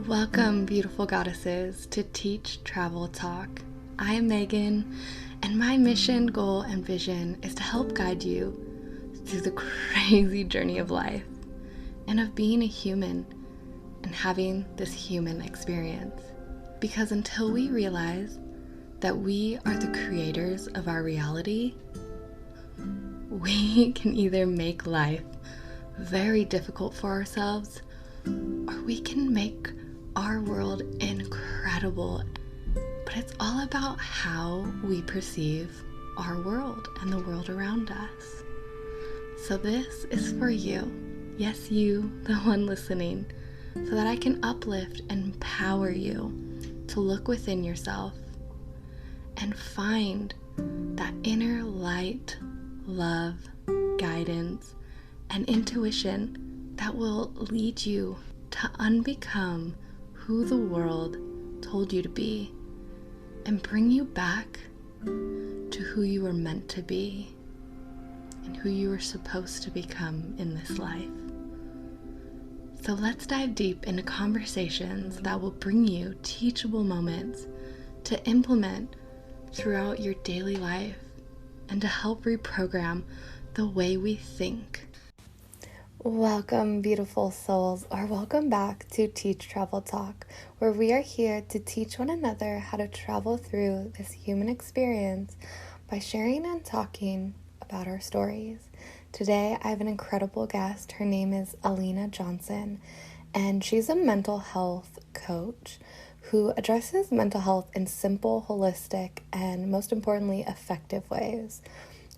Welcome, beautiful goddesses, to Teach, Travel, Talk. I am Megan, and my mission, goal, and vision is to help guide you through the crazy journey of life and of being a human and having this human experience. Because until we realize that we are the creators of our reality, we can either make life very difficult for ourselves, or we can make our world incredible. But it's all about how we perceive our world and the world around us. So this is for you. Yes, you, the one listening, so that I can uplift and empower you to look within yourself and find that inner light, love, guidance, and intuition that will lead you to unbecome who the world told you to be and bring you back to who you were meant to be and who you were supposed to become in this life. So let's dive deep into conversations that will bring you teachable moments to implement throughout your daily life and to help reprogram the way we think. Welcome, beautiful souls, or welcome back to Teach, Travel, Talk, where we are here to teach one another how to travel through this human experience by sharing and talking about our stories. Today, I have an incredible guest. Her name is Alina Johnson, and she's a mental health coach who addresses mental health in simple, holistic, and most importantly, effective ways.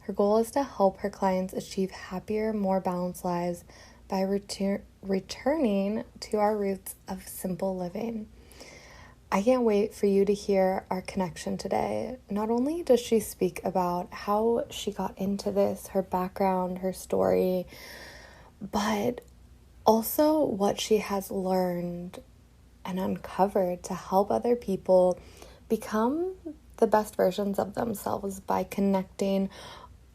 Her goal is to help her clients achieve happier, more balanced lives by returning to our roots of simple living. I can't wait for you to hear our connection today. Not only does she speak about how she got into this, her background, her story, but also what she has learned and uncovered to help other people become the best versions of themselves by connecting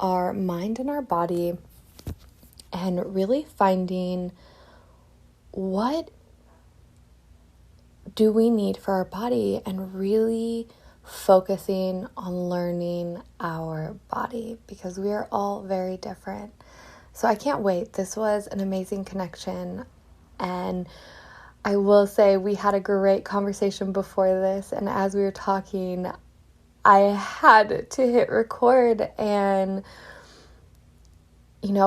our mind and our body and really finding what do we need for our body and really focusing on learning our body because we are all very different. So I can't wait. This was an amazing connection, and I will say we had a great conversation before this, and as we were talking, I had to hit record and,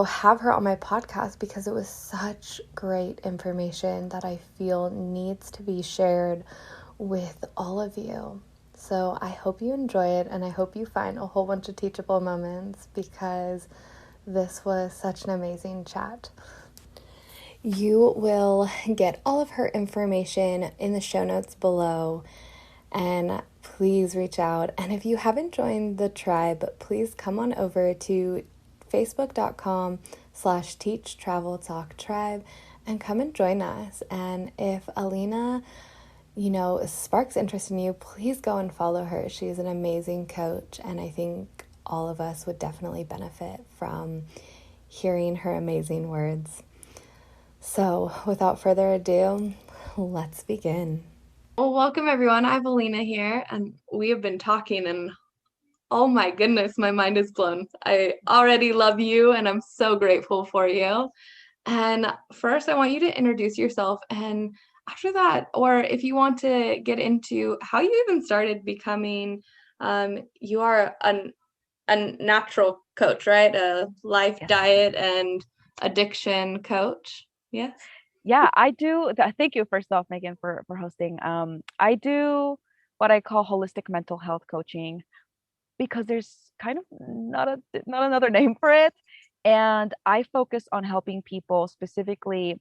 have her on my podcast because it was such great information that I feel needs to be shared with all of you. So I hope you enjoy it, and I hope you find a whole bunch of teachable moments because this was such an amazing chat. You will get all of her information in the show notes below, and please reach out. And if you haven't joined the tribe, please come on over to facebook.com/TEACH.TRAVEL.TALK tribe and come and join us. And if Alina, sparks interest in you, please go and follow her. She's an amazing coach, and I think all of us would definitely benefit from hearing her amazing words. So without further ado, let's begin. Well, welcome everyone. I have Alina here, and we have been talking, and oh my goodness, my mind is blown. I already love you, and I'm so grateful for you. And first, I want you to introduce yourself, and after that, or if you want to get into how you even started becoming, you are a natural coach, right? A life, Yes. diet, and addiction coach. Yes. Yeah, I do. Thank you, first off, Megan, for hosting. I do what I call holistic mental health coaching because there's kind of not another name for it, and I focus on helping people specifically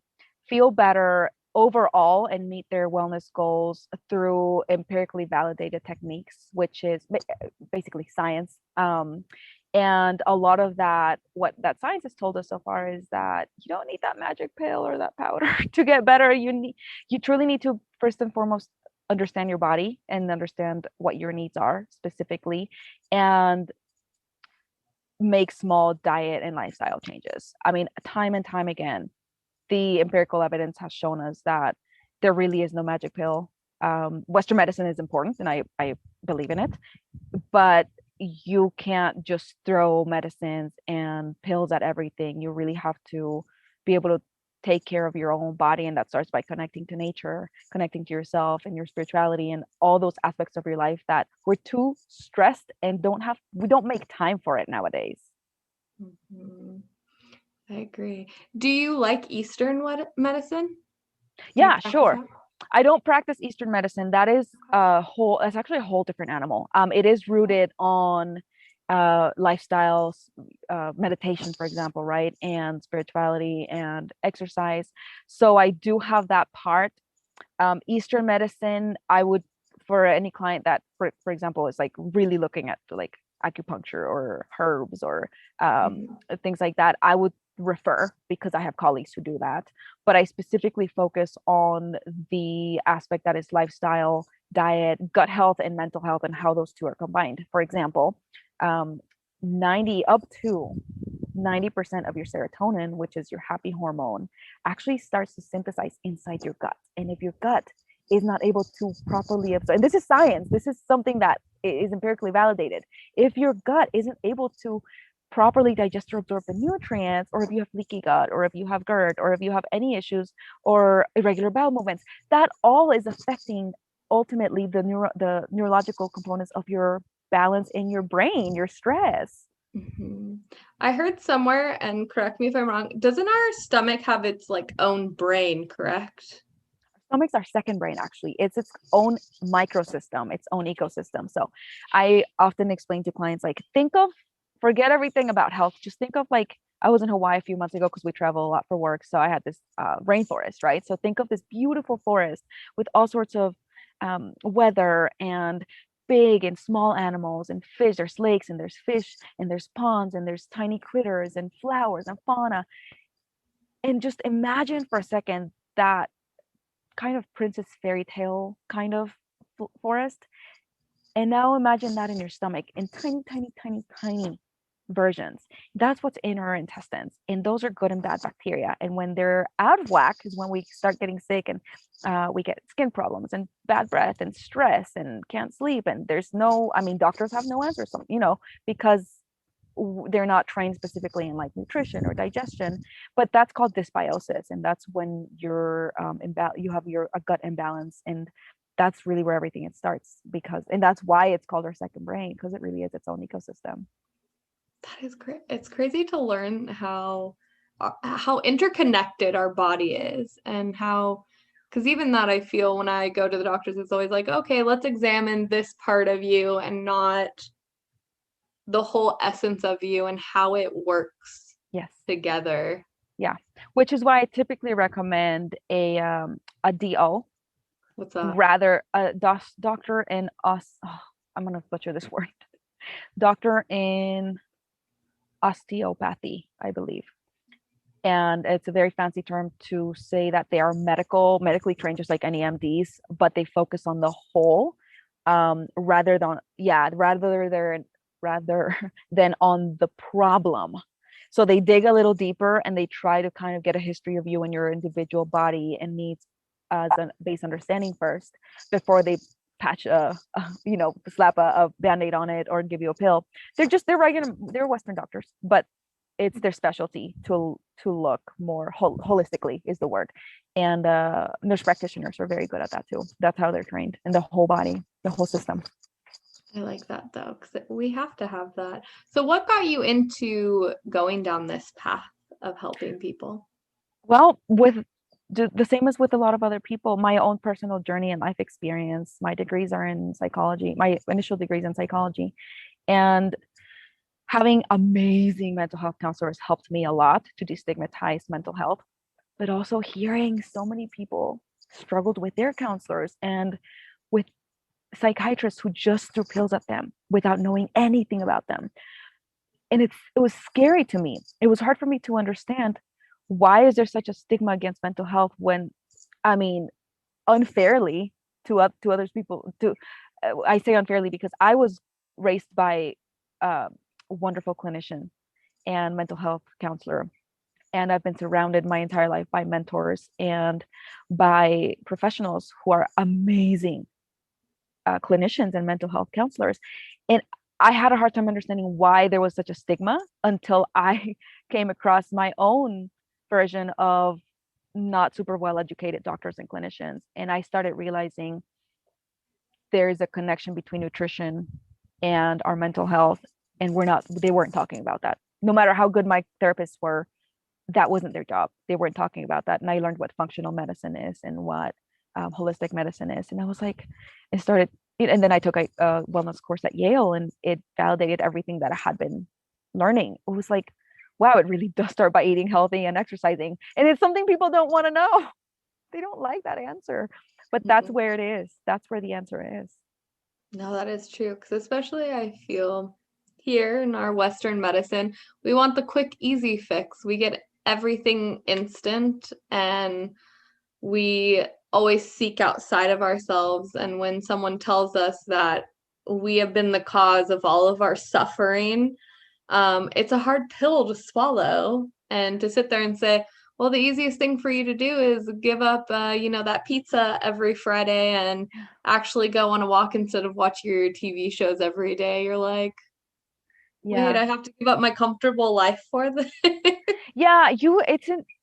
feel better overall and meet their wellness goals through empirically validated techniques, which is basically science. And a lot of that, what that science has told us so far is that you don't need that magic pill or that powder to get better. You truly need to first and foremost understand your body and understand what your needs are specifically, and make small diet and lifestyle changes. I mean, time and time again, the empirical evidence has shown us that there really is no magic pill. Western medicine is important, and I believe in it, but you can't just throw medicines and pills at everything. You really have to be able to take care of your own body, and that starts by connecting to nature, connecting to yourself and your spirituality and all those aspects of your life that we're too stressed and we don't make time for it nowadays. Mhm. I agree. Do you like Eastern medicine? Do you Yeah, practice sure. that? I don't practice Eastern medicine. That's actually a whole different animal. It is rooted on lifestyles, meditation, for example, right? And spirituality and exercise. So I do have that part. Eastern medicine, I would, for any client that, for example, is like really looking at like acupuncture or herbs or Mhm. things like that, I would refer because I have colleagues who do that. But I specifically focus on the aspect that is lifestyle, diet, gut health, and mental health, and how those two are combined. For example, um, 90 up to 90% of your serotonin, which is your happy hormone, actually starts to synthesize inside your gut. And if your gut is not able to properly absorb, and this is science, this is something that is empirically validated. If your gut isn't able to properly digest or absorb the nutrients, or if you have leaky gut, or if you have GERD, or if you have any issues or irregular bowel movements, that all is affecting ultimately the neurological components of your balance in your brain, your stress. Mhm. I heard somewhere, and correct me if I'm wrong, doesn't our stomach have its like own brain, correct? Stomach's our second brain, actually. It's its own microsystem, its own ecosystem. So I often explain to clients, like, forget everything about health. Just think of, like, I was in Hawaii a few months ago because we travel a lot for work. So I had this rainforest, right? So think of this beautiful forest with all sorts of weather and big and small animals and fish. There's lakes and there's fish and there's ponds and there's tiny critters and flowers and fauna. And just imagine for a second that kind of princess fairy tale kind of forest. And now imagine that in your stomach in tiny, tiny, tiny, tiny versions. That's what's in our intestines. And those are good and bad bacteria. And when they're out of whack is when we start getting sick, and we get skin problems and bad breath and stress and can't sleep. And doctors have no answers, because they're not trained specifically in like nutrition or digestion, but that's called dysbiosis, and that's when you have a gut imbalance, and that's really where everything it starts, and that's why it's called our second brain, because it really is its own ecosystem. That is great. It's crazy to learn how interconnected our body is, and how, because even that, I feel when I go to the doctors, it's always like, okay, let's examine this part of you and not the whole essence of you and how it works Yes. together. Yeah, which is why I typically recommend a DO, What's that? rather a doctor in us. Oh, I'm gonna butcher this word. Doctor in osteopathy, I believe. And it's a very fancy term to say that they are medically trained, just like any MDs, but they focus on the whole, rather than on the problem. So they dig a little deeper and they try to kind of get a history of you and your individual body and needs as a base understanding first, before they patch slap a band-aid on it or give you a pill. They're Western doctors, but it's their specialty to look more holistically, is the word. And nurse practitioners are very good at that too. That's how they're trained in the whole body, the whole system. I like that though, because we have to have that. So, what got you into going down this path of helping people? Well, with the same as with a lot of other people, my own personal journey and life experience. My degrees are in psychology. My initial degrees in psychology, and having amazing mental health counselors helped me a lot to destigmatize mental health, but also hearing so many people struggled with their counselors and with psychiatrists who just threw pills at them without knowing anything about them. And it was scary to me. It was hard for me to understand, why is there such a stigma against mental health when, I mean, unfairly to others people, to I say unfairly because I was raised by a wonderful clinician and mental health counselor, And I've been surrounded my entire life by mentors and by professionals who are amazing clinicians and mental health counselors. And I had a hard time understanding why there was such a stigma until I came across my own version of not super well educated doctors and clinicians. And I started realizing there is a connection between nutrition and our mental health. And they weren't talking about that. No matter how good my therapists were, that wasn't their job. They weren't talking about that. And I learned what functional medicine is and what holistic medicine is. And I was like, it started, and then I took a wellness course at Yale, and it validated everything that I had been learning. It was like, wow, it really does start by eating healthy and exercising. And it's something people don't want to know. They don't like that answer, but that's where it is. That's where the answer is. No, that is true. Because especially I feel here in our Western medicine, we want the quick, easy fix. We get everything instant, and we always seek outside of ourselves. And when someone tells us that we have been the cause of all of our suffering, it's a hard pill to swallow. And to sit there and say, well, the easiest thing for you to do is give up, that pizza every Friday and actually go on a walk instead of watching your TV shows every day. You're like, wait, I have to give up my comfortable life for this? Yeah,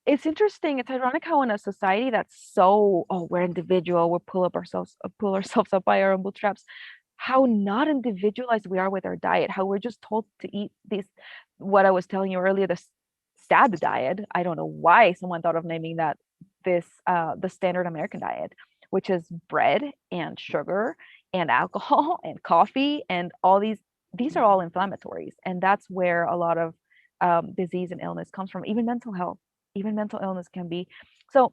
it's interesting. It's ironic how in a society that's so, oh, we're individual, we'll pull ourselves up by our own bootstraps, how not individualized we are with our diet, how we're just told to eat these, what I was telling you earlier, the STAD diet. I don't know why someone thought of naming that the standard American diet, which is bread and sugar and alcohol and coffee and all these are all inflammatories. And that's where a lot of disease and illness comes from. Even mental health, even mental illness can be. So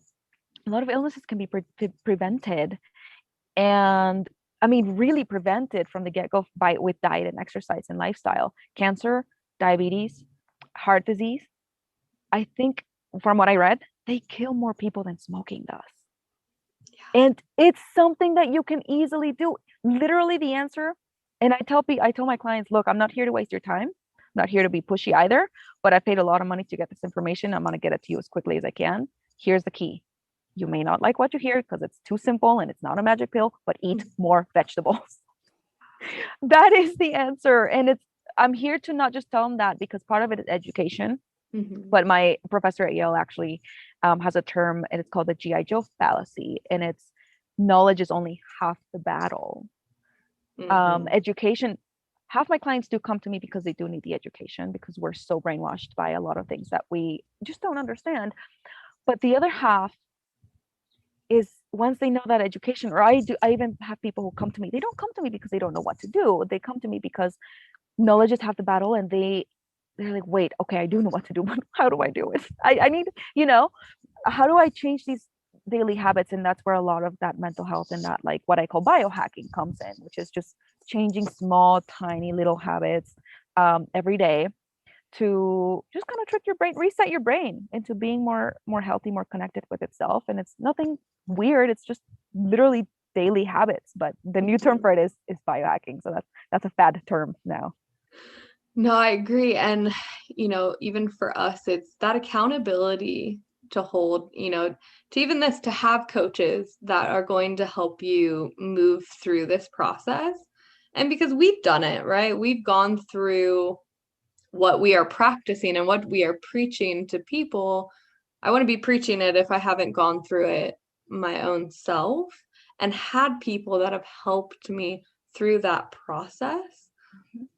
a lot of illnesses can be prevented, and I mean really prevented from the get-go with diet and exercise and lifestyle. Cancer, diabetes, heart disease, I think from what I read, they kill more people than smoking does. Yeah. And it's something that you can easily do. Literally the answer. And I tell my clients, look, I'm not here to waste your time. I'm not here to be pushy either, but I paid a lot of money to get this information. I'm going to get it to you as quickly as I can. Here's the key. You may not like what you hear because it's too simple and it's not a magic pill, but eat more vegetables. That is the answer. And I'm here to not just tell them that, because part of it is education. But my professor at Yale actually has a term, and it's called the G.I. Joe fallacy. And it's knowledge is only half the battle. Education, half my clients do come to me because they do need the education, because we're so brainwashed by a lot of things that we just don't understand. But the other half is once they know that education, or I even have people who come to me, they don't come to me because they don't know what to do. They come to me because knowledge is half the battle, and they're like, wait, okay, I do know what to do, but how do I do it? I need, how do I change these daily habits? And that's where a lot of that mental health and that, like, what I call biohacking comes in, which is just changing small, tiny little habits every day to just kind of trick your brain, reset your brain into being more healthy, more connected with itself. And it's nothing weird. It's just literally daily habits. But the new term for it is biohacking. So that's a fad term now. No, I agree. And, even for us, it's that accountability to hold, to even this, to have coaches that are going to help you move through this process. And because we've done it, right? We've gone through what we are practicing and what we are preaching to people. I want to be preaching it if I haven't gone through it my own self and had people that have helped me through that process.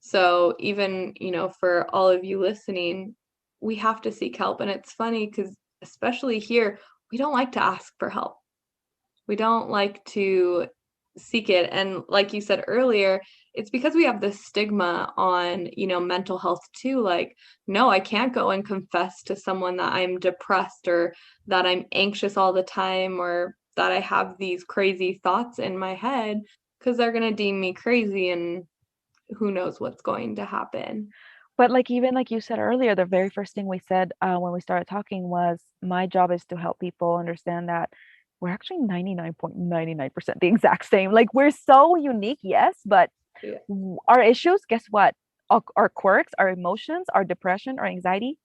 So even, for all of you listening, we have to seek help. And it's funny because especially here, we don't like to ask for help. We don't like to seek it. And like you said earlier, it's because we have this stigma on, mental health too. Like, no, I can't go and confess to someone that I'm depressed or that I'm anxious all the time or that I have these crazy thoughts in my head, because they're going to deem me crazy and who knows what's going to happen. But even like you said earlier, the very first thing we said when we started talking was, my job is to help people understand that we're actually 99.99% the exact same. Like, we're so unique, yes, but our issues, guess what? Our quirks, our emotions, our depression, our anxiety,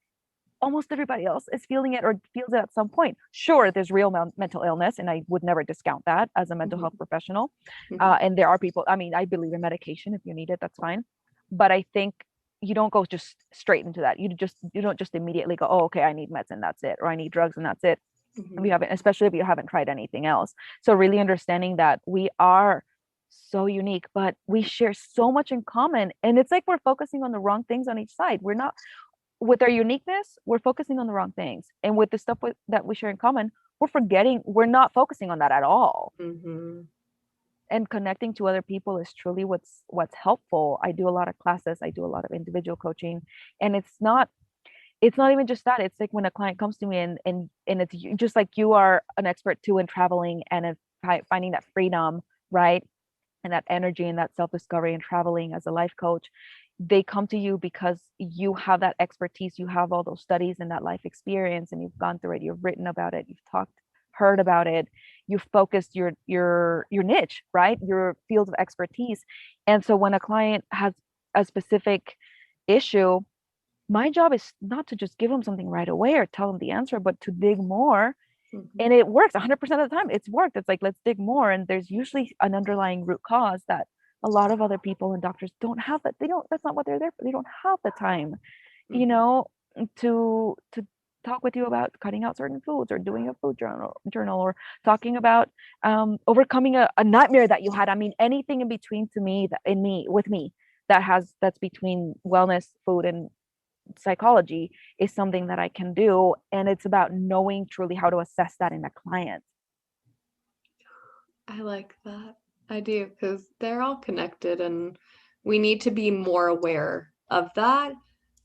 almost everybody else is feeling it or feels it at some point. Sure, there's real mental illness, and I would never discount that as a mental health professional. And there are people, I mean, I believe in medication. If you need it, that's fine. But I think you don't go just straight into that. You don't just immediately go, oh, okay, I need meds and that's it, or I need drugs and that's it. If you haven't, especially if you haven't tried anything else. So really understanding that we are so unique, but we share so much in common. And it's like we're focusing on the wrong things on each side. We're not, with our uniqueness, we're focusing on the wrong things. And with the stuff that we share in common, we're not focusing on that at all. And connecting to other people is truly what's helpful. I do a lot of classes, I do a lot of individual coaching, and it's not even just that. It's like when a client comes to me and it's just like you are an expert too in traveling and finding that freedom, right? And that energy and that self-discovery and traveling as a life coach. They come to you because you have that expertise, you have all those studies and that life experience, and you've gone through it, you've written about it, you've heard about it, you've focused your niche, right? Your field of expertise. And so when a client has a specific issue, my job is not to just give them something right away or tell them the answer, but to dig more. And it works 100% of the time. It's worked. It's like, let's dig more. And there's usually an underlying root cause that a lot of other people and doctors don't have. That that's not what they're there for. They don't have the time, you know, to talk with you about cutting out certain foods or doing a food journal or talking about overcoming a nightmare that you had. I mean, anything in between to me, with me, that's between wellness, food, and psychology is something that I can do. And it's about knowing truly how to assess that in a client. I like that. I do, because they're all connected and we need to be more aware of that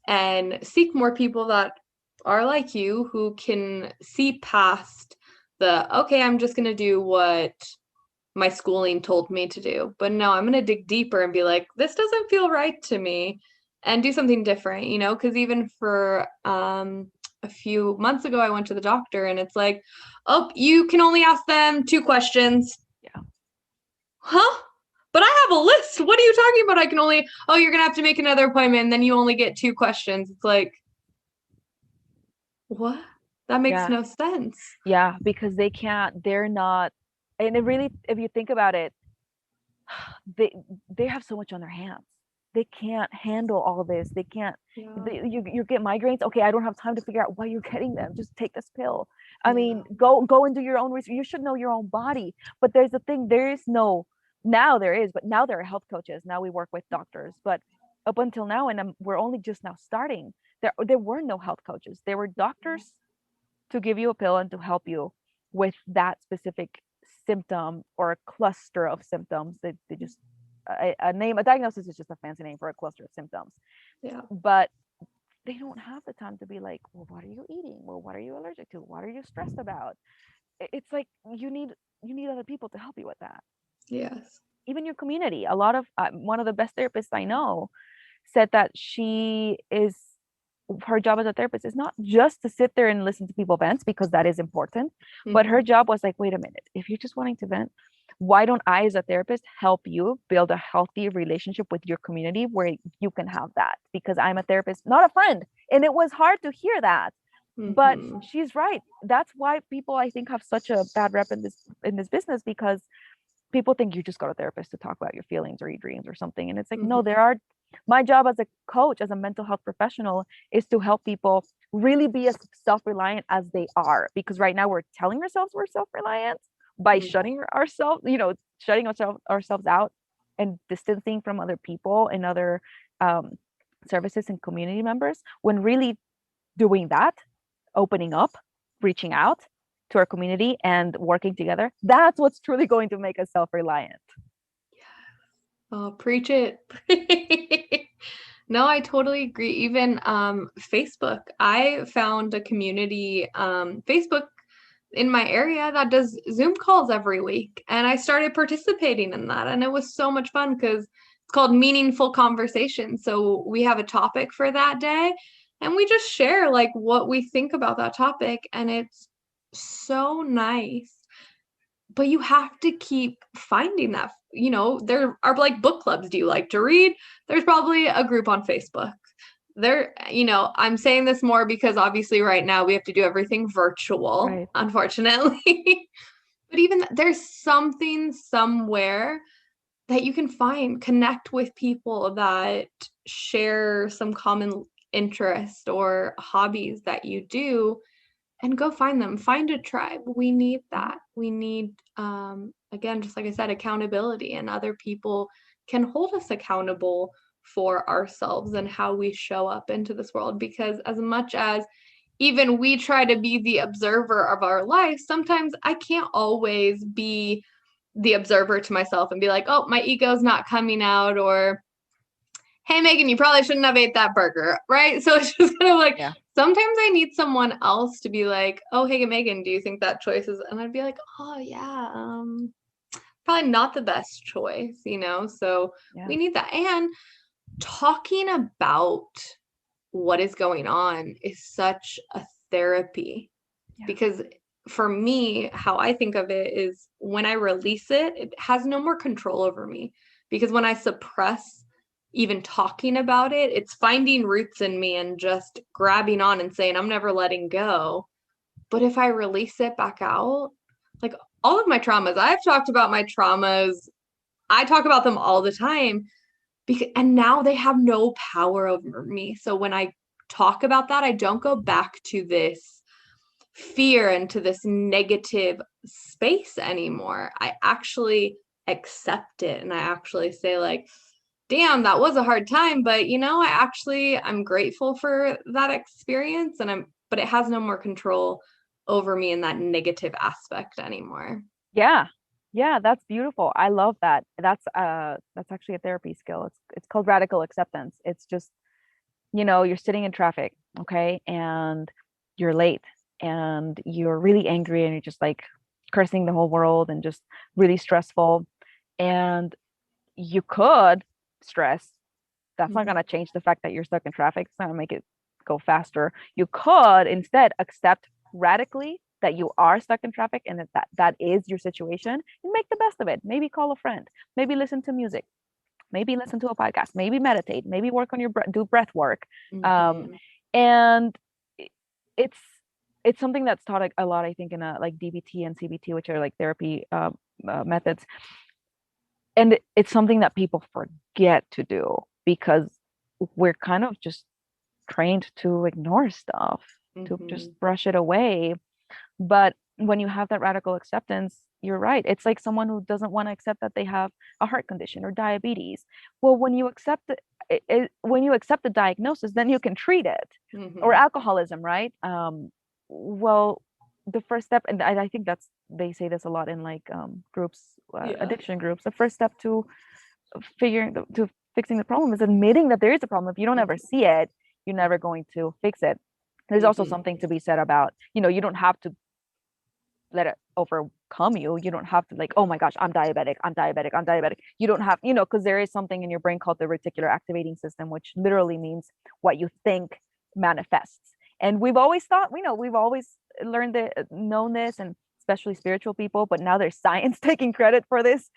and seek more people that are like you who can see past okay, I'm just going to do what my schooling told me to do. But no, I'm going to dig deeper and be like, this doesn't feel right to me, and do something different, you know, because even for a few months ago, I went to the doctor and it's like, oh, you can only ask them 2 questions. Yeah. Huh? But I have a list. What are you talking about? I can only, oh, you're going to have to make another appointment and then you only get 2 questions. It's like, what? That makes no sense. Yeah, because they're not, and it really, if you think about it, they have so much on their hands. They can't handle all this. They can't, you get migraines. Okay, I don't have time to figure out why you're getting them. Just take this pill. I mean, go and do your own research. You should know your own body. But there's the thing, now there is, but now there are health coaches. Now we work with doctors. But up until now, and we're only just now starting, there were no health coaches. There were doctors to give you a pill and to help you with that specific symptom or a cluster of symptoms. They just a diagnosis is just a fancy name for a cluster of symptoms. But they don't have the time to be like, well, what are you eating? Well, what are you allergic to? What are you stressed about? It's like you need other people to help you with that. Yes. Even your community. A lot of one of the best therapists I know said that her job as a therapist is not just to sit there and listen to people vent, because that is important, but her job was like, wait a minute, if you're just wanting to vent, why don't I as a therapist help you build a healthy relationship with your community where you can have that? Because I'm a therapist, not a friend. And it was hard to hear that, but she's right. That's why people, I think, have such a bad rep in this business, because people think you just go to a therapist to talk about your feelings or your dreams or something. And it's like, no, my job as a coach, as a mental health professional, is to help people really be as self-reliant as they are. Because right now we're telling ourselves we're self-reliant by shutting ourselves out and distancing from other people and other services and community members, when really doing that, opening up, reaching out to our community and working together, that's what's truly going to make us self-reliant. Oh, preach it. No, I totally agree. Even Facebook, I found a community Facebook in my area that does Zoom calls every week, and I started participating in that, and it was so much fun because it's called Meaningful Conversation. So we have a topic for that day, and we just share like what we think about that topic, and it's so nice. But you have to keep finding that, you know, there are like book clubs. Do you like to read? There's probably a group on Facebook. I'm saying this more because obviously right now we have to do everything virtual, Right. unfortunately. But even there's something somewhere that you can connect with people that share some common interest or hobbies that you do, and go find them. Find a tribe. We need that. We need, again, just like I said, accountability, and other people can hold us accountable for ourselves and how we show up into this world. Because as much as even we try to be the observer of our life, sometimes I can't always be the observer to myself and be like, oh, my ego's not coming out, or hey, Megan, you probably shouldn't have ate that burger, right? So it's just kind of like, Yeah. sometimes I need someone else to be like, oh, hey, Megan, do you think that choice is, and I'd be like, oh, yeah, probably not the best choice, So Yeah. we need that. And talking about what is going on is such a therapy. Yeah. Because for me, how I think of it is, when I release it, it has no more control over me. Because when I suppress even talking about it, it's finding roots in me and just grabbing on and saying, I'm never letting go. But if I release it back out, like all of my traumas, I've talked about my traumas. I talk about them all the time, and now they have no power over me. So when I talk about that, I don't go back to this fear and to this negative space anymore. I actually accept it, and I actually say, like, damn, that was a hard time, but I'm grateful for that experience, but it has no more control over me in that negative aspect anymore. Yeah. Yeah, that's beautiful. I love that. That's actually a therapy skill. It's called radical acceptance. It's just, you're sitting in traffic, okay, and you're late and you're really angry and you're just like cursing the whole world and just really stressful. And you could stress. That's not going to change the fact that you're stuck in traffic. It's not going to make it go faster. You could instead accept radically that you are stuck in traffic and that is your situation, and make the best of it. Maybe call a friend, maybe listen to music, maybe listen to a podcast, maybe meditate, maybe work on your do breath work. And it's it's something that's taught a lot, I think, in like DBT and CBT, which are like therapy methods. And it's something that people forget to do because we're kind of just trained to ignore stuff, to just brush it away. But when you have that radical acceptance, you're right. It's like someone who doesn't want to accept that they have a heart condition or diabetes. Well, when you accept when you accept the diagnosis, then you can treat it. Or alcoholism, right? Well, the first step, and I think they say this a lot in like groups, addiction groups. The first step to fixing the problem is admitting that there is a problem. If you don't ever see it, you're never going to fix it. There's also something to be said about, you don't have to let it overcome you. You don't have to like, oh my gosh, I'm diabetic. You don't have, because there is something in your brain called the reticular activating system, which literally means what you think manifests. And we've always thought, we've always known this, and especially spiritual people, but now there's science taking credit for this,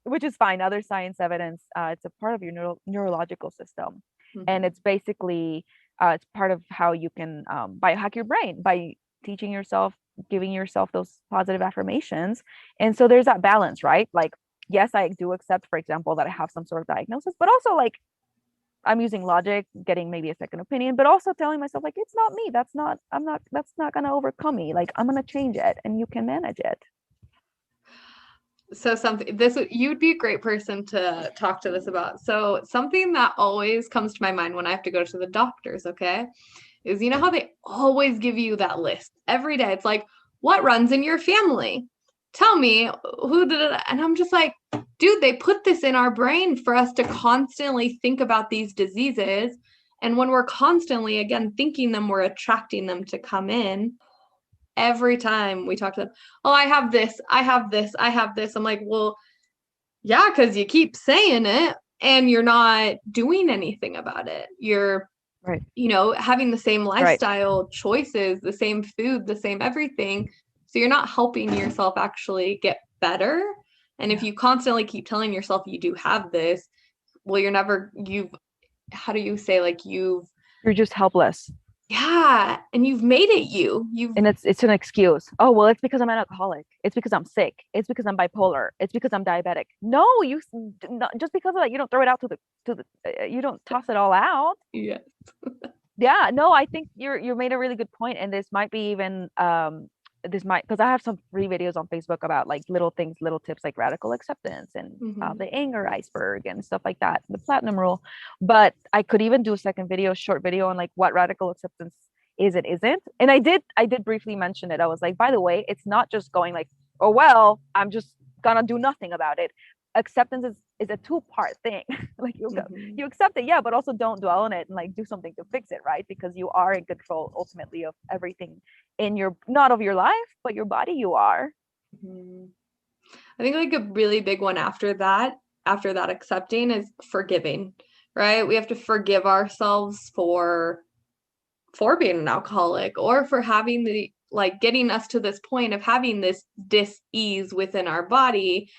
which is fine. Other science evidence, it's a part of your neurological system. And it's basically, it's part of how you can biohack your brain by teaching yourself, giving yourself those positive affirmations. And so there's that balance, right? Like, yes, I do accept, for example, that I have some sort of diagnosis, but also like I'm using logic, getting maybe a second opinion, but also telling myself like, it's not me. That's not going to overcome me. Like, I'm going to change it and you can manage it. So you'd be a great person to talk to this about. So something that always comes to my mind when I have to go to the doctors, okay, is how they always give you that list every day. It's like, what runs in your family? Tell me who did it. And I'm just like, dude, they put this in our brain for us to constantly think about these diseases. And when we're constantly, again, thinking them, we're attracting them to come in. Every time we talk to them, oh, I have this. I'm like, well, yeah, because you keep saying it and you're not doing anything about it. You're, right, having the same lifestyle choices, the same food, the same everything. So you're not helping yourself actually get better. And if you constantly keep telling yourself you do have this, well, you've how do you say, like you're just helpless. yeah, and you've made it you've And it's an excuse. Oh, well, it's because I'm an alcoholic. It's because I'm sick. It's because I'm bipolar. It's because I'm diabetic. No, not, just because of that, you don't throw it out to the you don't toss it all out. yeah. Yeah, no, I think you made a really good point, and this might be even this might, because I have some free videos on Facebook about like little things, little tips like radical acceptance and Mm-hmm. the anger iceberg and stuff like that, the platinum rule. But I could even do a second video, short video on like what radical acceptance is and isn't. And I did briefly mention it. I was like, by the way, it's not just going like, oh well, I'm just gonna do nothing about it. Acceptance is a two-part thing. Like Mm-hmm. you accept it, yeah, but also don't dwell on it and like do something to fix it, right? Because you are in control ultimately of everything in your, not of your life, but your body you are. Mm-hmm. I think like a really big one after that accepting is forgiving, right? We have to forgive ourselves for being an alcoholic or for having the like getting us to this point of having this dis-ease within our body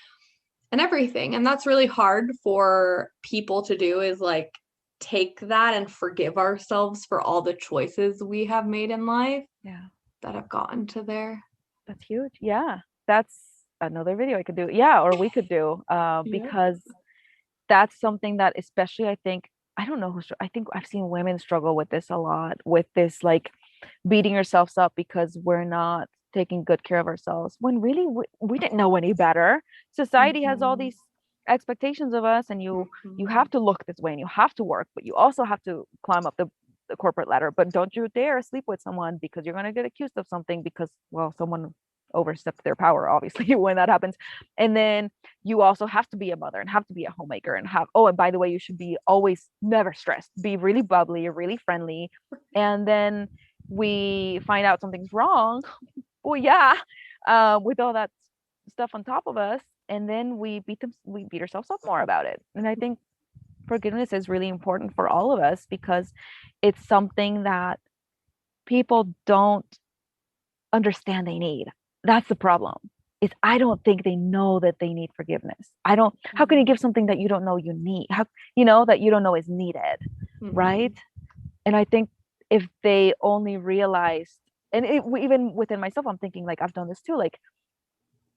and everything. And that's really hard for people to do, is like take that and forgive ourselves for all the choices we have made in life Yeah, that have gotten to there. that's huge. Yeah, that's another video I could do. Yeah, or we could do Yeah. because that's something that especially I think, I don't know I think I've seen women struggle with this a lot, with this like beating ourselves up because we're not taking good care of ourselves when really we didn't know any better. Society has all Mm-hmm. these expectations of us, and you Mm-hmm. have to look this way and you have to work, but you also have to climb up the corporate ladder. But don't you dare sleep with someone because you're going to get accused of something because, well, someone overstepped their power, obviously, when that happens. And then you also have to be a mother and have to be a homemaker and have, oh, and by the way, you should be always never stressed, be really bubbly, really friendly. And then we find out something's wrong. Well, yeah, with all that stuff on top of us, and then we beat ourselves up more about it. And I think forgiveness is really important for all of us because it's something that people don't understand they need. That's the problem. Is I don't think they know that they need forgiveness. I don't, how can you give something that you don't know you need? How, that you don't know is needed, Mm-hmm. right? And I think if they only realized, and even within myself, I'm thinking like I've done this too. Like,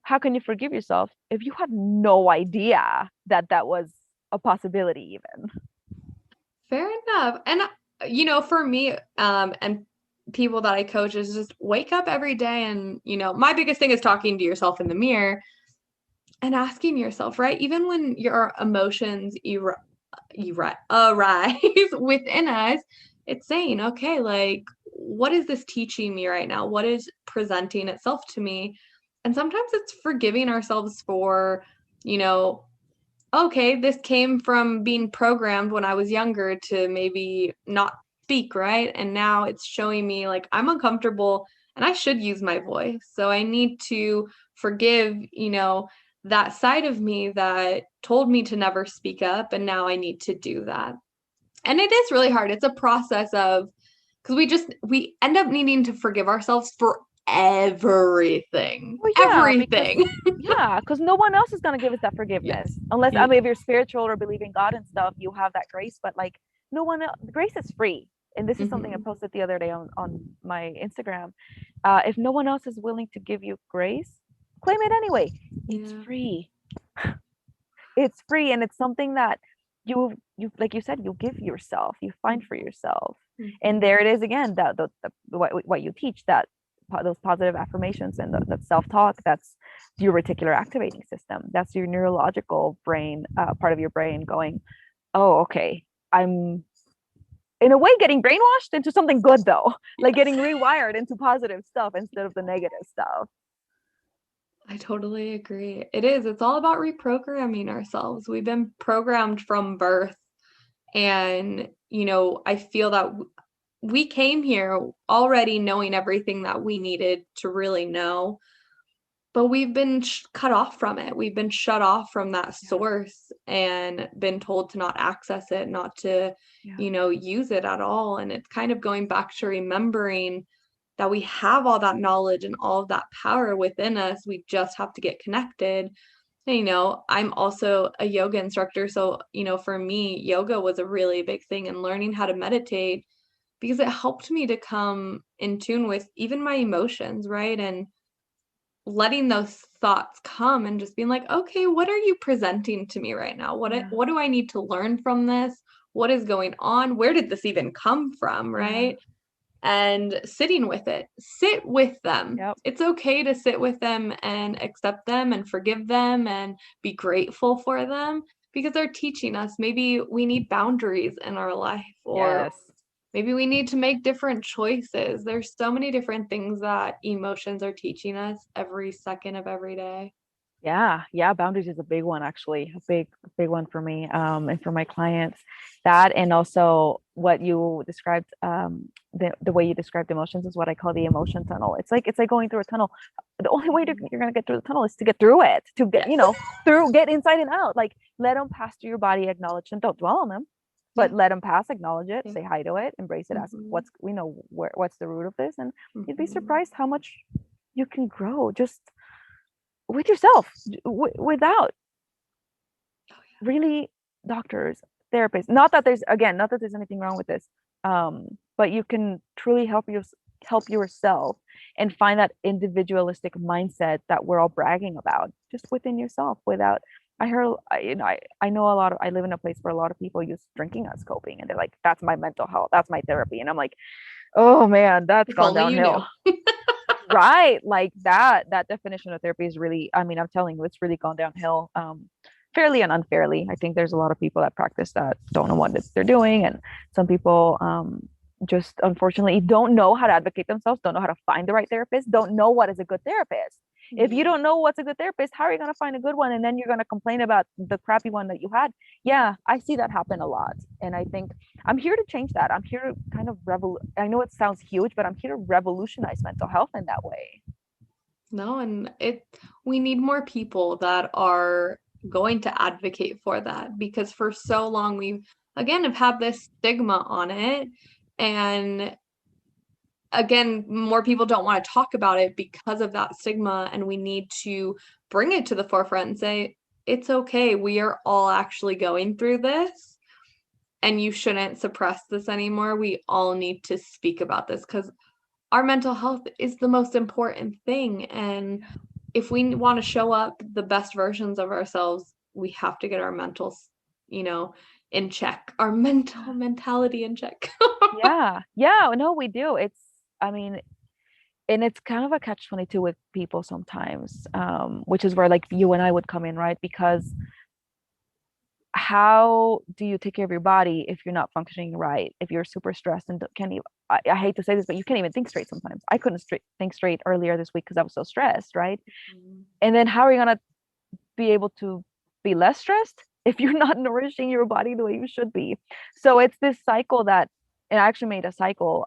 how can you forgive yourself if you had no idea that that was a possibility, even? Fair enough. And for me, and people that I coach is just wake up every day and, my biggest thing is talking to yourself in the mirror and asking yourself, right? Even when your emotions arise within us, it's saying, okay, like, what is this teaching me right now? What is presenting itself to me? And sometimes it's forgiving ourselves for, you know, okay, this came from being programmed when I was younger to maybe not speak, right? And now it's showing me like I'm uncomfortable and I should use my voice. So I need to forgive, that side of me that told me to never speak up. And now I need to do that. And it is really hard. It's a process of, because we end up needing to forgive ourselves for everything, Well, everything. yeah, because no one else is gonna give us that forgiveness Yes. unless, I Yeah. mean, if you're spiritual or believe in God and stuff, you have that grace. But like, no one else, grace is free. And this is something I Hmm. posted the other day on my Instagram. If no one else is willing to give you grace, claim it anyway. It's Yeah. free. It's free, and it's something that you like you said, you give yourself, you find for yourself. And Mhm. there it is again, that what you teach, that those positive affirmations and that self-talk, that's your reticular activating system, that's your neurological brain, part of your brain going, oh, okay, I'm in a way getting brainwashed into something good though, like Yes. getting rewired into positive stuff instead of the negative stuff. I totally agree. It is. It's all about reprogramming ourselves. We've been programmed from birth. And, I feel that we came here already knowing everything that we needed to really know, but we've been cut off from it. We've been shut off from that Yeah, source and been told to not access it, not to, yeah, use it at all. And it's kind of going back to remembering that we have all that knowledge and all of that power within us. We just have to get connected. You know, I'm also a yoga instructor. So, you know, for me, yoga was a really big thing, and learning how to meditate, because it helped me to come in tune with even my emotions, right? And letting those thoughts come and just being like, okay, what are you presenting to me right now? Yeah. What do I need to learn from this? What is going on? Where did this even come from, Yeah. right? And sitting with it. Sit with them. Yep. It's okay to sit with them and accept them and forgive them and be grateful for them, because they're teaching us. Maybe we need boundaries in our life, or Yes. maybe we need to make different choices. There's so many different things that emotions are teaching us every second of every day. Yeah, yeah, boundaries is a big one actually, a big one for me, and for my clients. That, and also what you described, the way you described emotions is what I call the emotion tunnel. It's like going through a tunnel. The only way you're gonna get through the tunnel is to get through it, to get, Yes. get inside and out. Like, let them pass through your body, acknowledge them, don't dwell on them, but Yeah. let them pass, acknowledge it, Yeah. say hi to it, embrace it, ask Mhm. what's the root of this, and you'd be Mhm. surprised how much you can grow just with yourself, without really doctors, therapists. Not that there's anything wrong with this, but you can truly help yourself and find that individualistic mindset that we're all bragging about just within yourself. Without, I heard, I know a lot of, I live in a place where a lot of people use drinking as coping, and they're like, that's my mental health, that's my therapy, and I'm like, oh man, that's If gone only you knew. downhill. Right, like that definition of therapy is really, I mean, I'm telling you, it's really gone downhill, fairly and unfairly. I think there's a lot of people that practice that don't know what they're doing, and some people, just unfortunately don't know how to advocate themselves, don't know how to find the right therapist, don't know what is a good therapist. If you don't know what's a good therapist, how are you going to find a good one? And then you're going to complain about the crappy one that you had. Yeah, I see that happen a lot. And I think I'm here to change that. I'm here to kind of I know it sounds huge, but I'm here to revolutionize mental health in that way. No, and we need more people that are going to advocate for that, because for so long we again have had this stigma on it, and again more people don't want to talk about it because of that stigma, and we need to bring it to the forefront and say it's okay, we are all actually going through this, and you shouldn't suppress this anymore. We all need to speak about this, because our mental health is the most important thing. And if we want to show up the best versions of ourselves, we have to get our mentals, in check, our mentality in check. Yeah, yeah, no, we do. I mean, and it's kind of a catch 22 with people sometimes, which is where like you and I would come in, right? Because how do you take care of your body if you're not functioning right? If you're super stressed and can't even, I hate to say this, but you can't even think straight sometimes. I couldn't think straight earlier this week because I was so stressed, right? And then how are you gonna be able to be less stressed if you're not nourishing your body the way you should be? So it's this cycle that, and I actually made a cycle,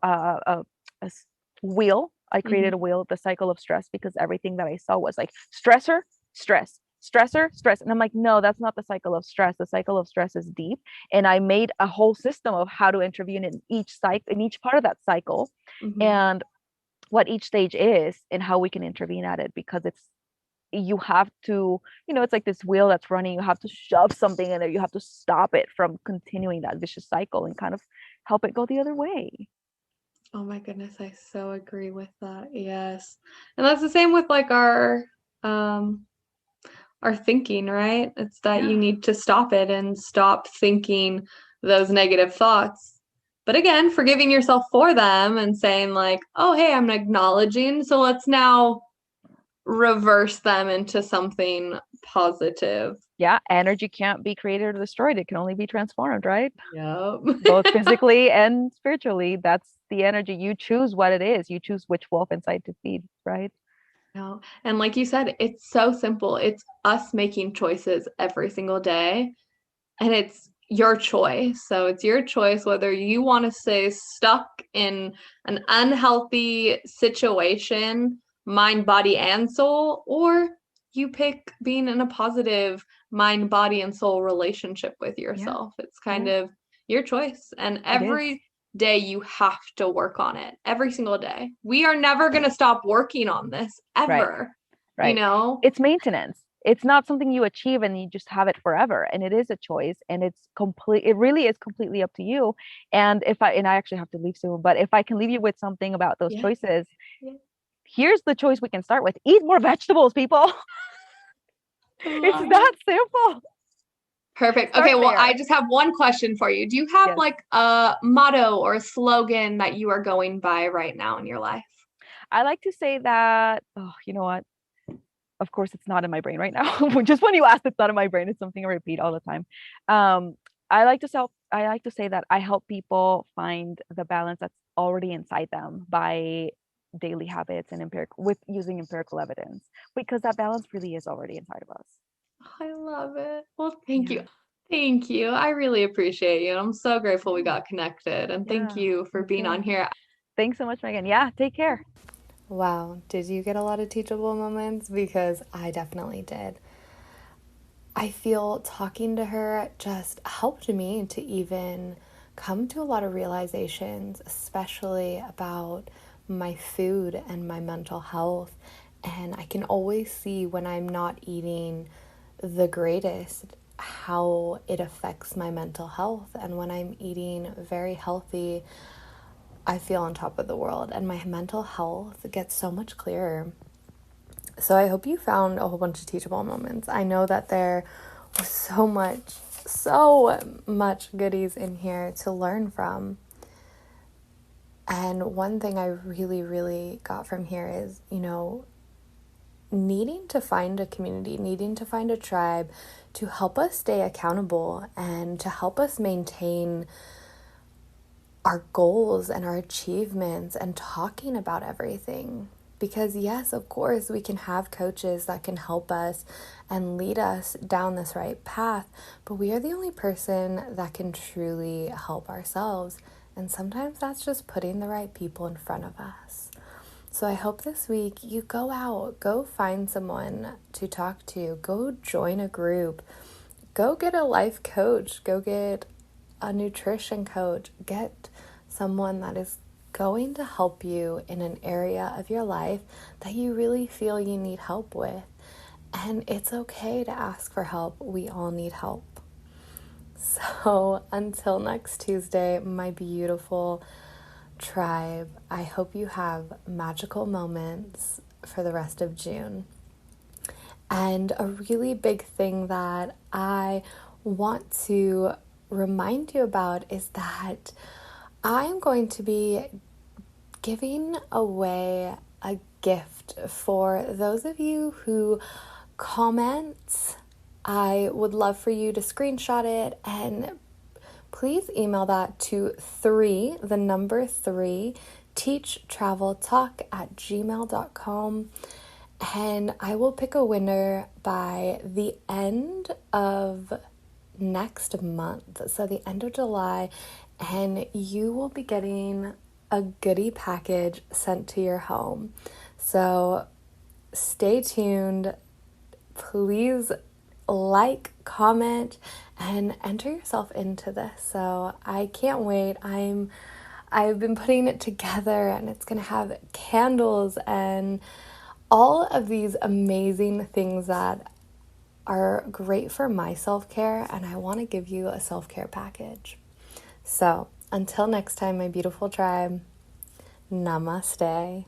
wheel. I created a wheel, the cycle of stress, because everything that I saw was like stressor, stress, stressor, stress. And I'm like, no, that's not the cycle of stress. The cycle of stress is deep. And I made a whole system of how to intervene in each cycle, in each part of that cycle, and what each stage is and how we can intervene at it, because you have to, it's like this wheel that's running. You have to shove something in there. You have to stop it from continuing that vicious cycle and kind of help it go the other way. Oh my goodness, I so agree with that. Yes. And that's the same with like our thinking, right? It's that you Yeah. need to stop it and stop thinking those negative thoughts. But again, forgiving yourself for them and saying like, "Oh, hey, I'm acknowledging, so let's now reverse them into something positive." Yeah, energy can't be created or destroyed. It can only be transformed, right? Yep. Both physically and spiritually. That's the energy. You choose what it is. You choose which wolf inside to feed, right? No. And like you said, it's so simple. It's us making choices every single day, and it's your choice. So it's your choice whether you want to stay stuck in an unhealthy situation, mind, body, and soul, or you pick being in a positive mind, body, and soul relationship with Yeah. yourself. It's kind of your choice. And It is. every day you have to work on it, every single day. We are never going to stop working on this Right. ever, you Right. know? It's maintenance. It's not something you achieve and you just have it forever. And it is a choice, and it really is completely up to you. And I actually have to leave soon, but if I can leave you with something about those Yeah. choices, Yeah. here's the choice we can start with. Eat more vegetables, people. It's Love that it. simple. Perfect. Start Okay, well, I there. just have one question for you. Do you have Yes. like a motto or a slogan that you are going by right now in your life? I like to say that, oh, you know what? Of course, it's not in my brain right now. Just when you asked, it's not in my brain. It's something I repeat all the time. Um, I like to say that I help people find the balance that's already inside them by daily habits and with using empirical evidence, because that balance really is already inside of us. I love it. Well, thank you. Yeah. Thank you. I really appreciate you. I'm so grateful we Yeah. got connected. And thank Yeah. you for Me being on too. here. Thanks so much, Megan. Yeah. Take care. Wow, did you get a lot of teachable moments? Because I definitely did. I feel talking to her just helped me to even come to a lot of realizations, especially about my food and my mental health. And I can always see when I'm not eating the greatest how it affects my mental health. And when I'm eating very healthy, I feel on top of the world and my mental health gets so much clearer. So I hope you found a whole bunch of teachable moments. I know that there was so much goodies in here to learn from. And one thing I really, really got from here is, needing to find a community, needing to find a tribe to help us stay accountable and to help us maintain our goals and our achievements and talking about everything. Because yes, of course, we can have coaches that can help us and lead us down this right path, but we are the only person that can truly help ourselves. And sometimes that's just putting the right people in front of us. So I hope this week you go out, go find someone to talk to, go join a group, go get a life coach, go get a nutrition coach, get someone that is going to help you in an area of your life that you really feel you need help with. And it's okay to ask for help. We all need help. So until next Tuesday, my beautiful tribe, I hope you have magical moments for the rest of June. And a really big thing that I want to remind you about is that I'm going to be giving away a gift for those of you who comment. I would love for you to screenshot it and please email that to 3, the number 3, TEACH.TRAVEL.TALK@gmail.com. And I will pick a winner by the end of next month, so the end of July, and you will be getting a goodie package sent to your home. So stay tuned. Please like, comment, and enter yourself into this. So I can't wait. I've been putting it together, and it's gonna have candles and all of these amazing things that are great for my self-care, and I want to give you a self-care package. So until next time, my beautiful tribe, namaste.